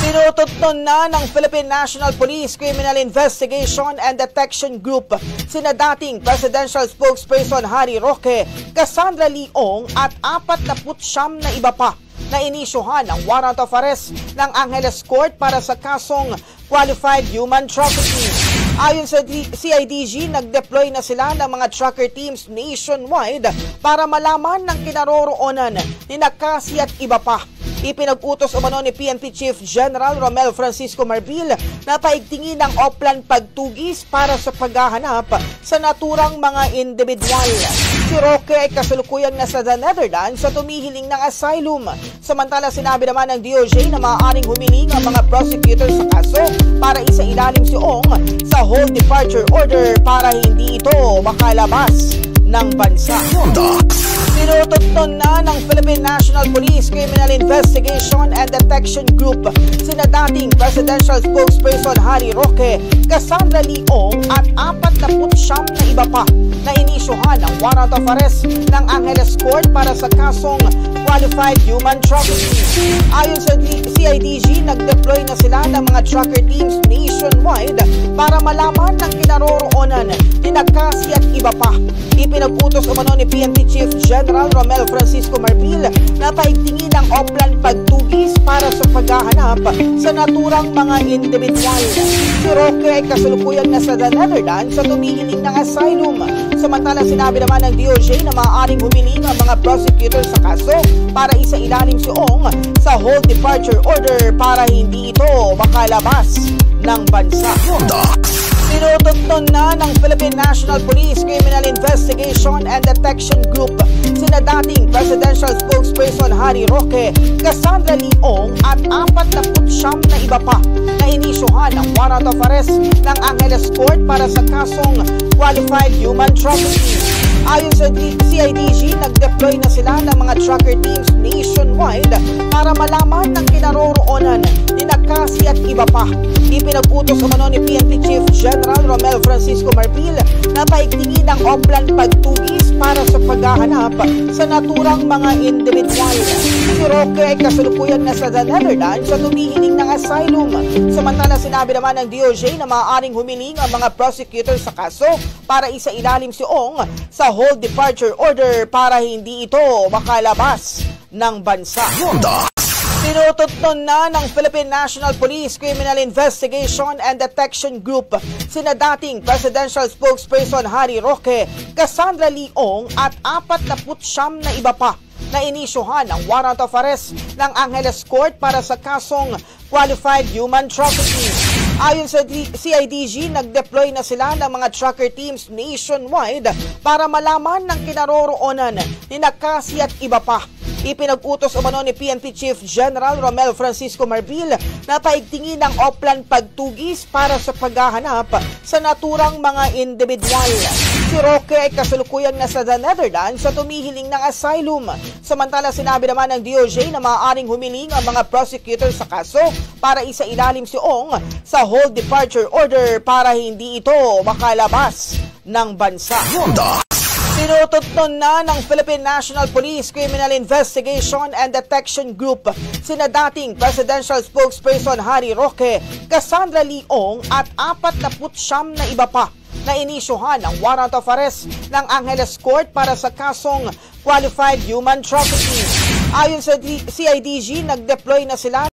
Tinututunan na ng Philippine National Police Criminal Investigation and Detection Group sina dating Presidential Spokesperson Harry Roque, Cassandra Leong at 49 na iba pa na inisyuhan ang warrant of arrest ng Angeles Court para sa kasong qualified human trafficking. Ayon sa CIDG, nag-deploy na sila ng mga tracker teams nationwide para malaman ng kinaroroonan ni Cassie at iba pa. Ipinag-utos umano ni PNP Chief General Romel Francisco Marbil na paigtingin ang offline pagtugis para sa paghahanap sa naturang mga individual. Si Roque ay kasalukuyang nasa the Netherlands sa tumihiling ng asylum. Samantala, sinabi naman ng DOJ na maaaring humiling ang mga prosecutors sa kaso para isailalim si Ong sa hold departure order para hindi ito makalabas ng bansa. Tinututunan na ng Philippine National Police Criminal Investigation and Detection Group sina dating Presidential Spokesperson Harry Roque, Cassandra Leong at 49 na iba pa na inisyuhan ang warrant of arrest ng Angeles Court para sa kasong qualified human trafficking. Ayon sa CIDG, nag-deploy na sila ng mga tracker teams nationwide para malaman ng kinaroroonan ni Cassie at iba pa. Ipinag-utos umano ni PNP Chief General Romel Francisco Marbil na paigtingin ang offline pagtugis para sa paghahanap sa naturang mga individual. Si Roque ay kasalukuyang nasa the Netherlands sa tumihiling ng asylum. Samantala, sinabi naman ng DOJ na maaaring humiling ang mga prosecutors sa kaso para isailalim si Ong sa hold departure order para hindi ito makalabas ng bansa. Tinututunan na ng Philippine National Police Criminal Investigation and Detection Group sina dating Presidential Spokesperson Harry Roque, Cassandra Leong at 49 na iba pa na inisyuhan ang warrant of arrest ng Angeles Court para sa kasong qualified human trafficking. Ayon sa CIDG, nag-deploy na sila ng mga tracker teams nationwide para malaman ng kinaroroonan ni Cassie at iba pa. Ipinag-utos umano ni PNP Chief General Romel Francisco Marbil na paigtingin ang offline pagtugis para sa paghahanap sa naturang mga individual. Si Roque ay kasalukuyang nasa the Netherlands sa tumihiling ng asylum. Samantala, sinabi naman ng DOJ na maaaring humiling ang mga prosecutors sa kaso para isailalim si Ong sa hold departure order para hindi ito makalabas ng bansa. Tinututunan na ng Philippine National Police Criminal Investigation and Detection Group sina dating Presidential Spokesperson Harry Roque, Cassandra Leong at 49 na iba pa na inisyuhan ang warrant of arrest ng Angeles Court para sa kasong qualified human trafficking. Ayon sa CIDG, nag-deploy na sila ng mga tracker teams nationwide para malaman ng kinaroroonan ni Cassie at iba pa. Ipinag-utos umano ni PNP Chief General Romel Francisco Marbil na paigtingin ang offline pagtugis para sa paghahanap sa naturang mga individual. Si Roque ay kasalukuyang nasa the Netherlands sa tumihiling ng asylum. Samantala, sinabi naman ng DOJ na maaaring humiling ang mga prosecutors sa kaso para isailalim si Ong sa hold departure order para hindi ito makalabas ng bansa. Tinututunan na ng Philippine National Police Criminal Investigation and Detection Group sina dating Presidential Spokesperson Harry Roque, Cassandra Leong at 49 na iba pa na inisyuhan ang warrant of arrest ng Angeles Court para sa kasong qualified human trafficking. Ayon sa CIDG, nag-deploy na sila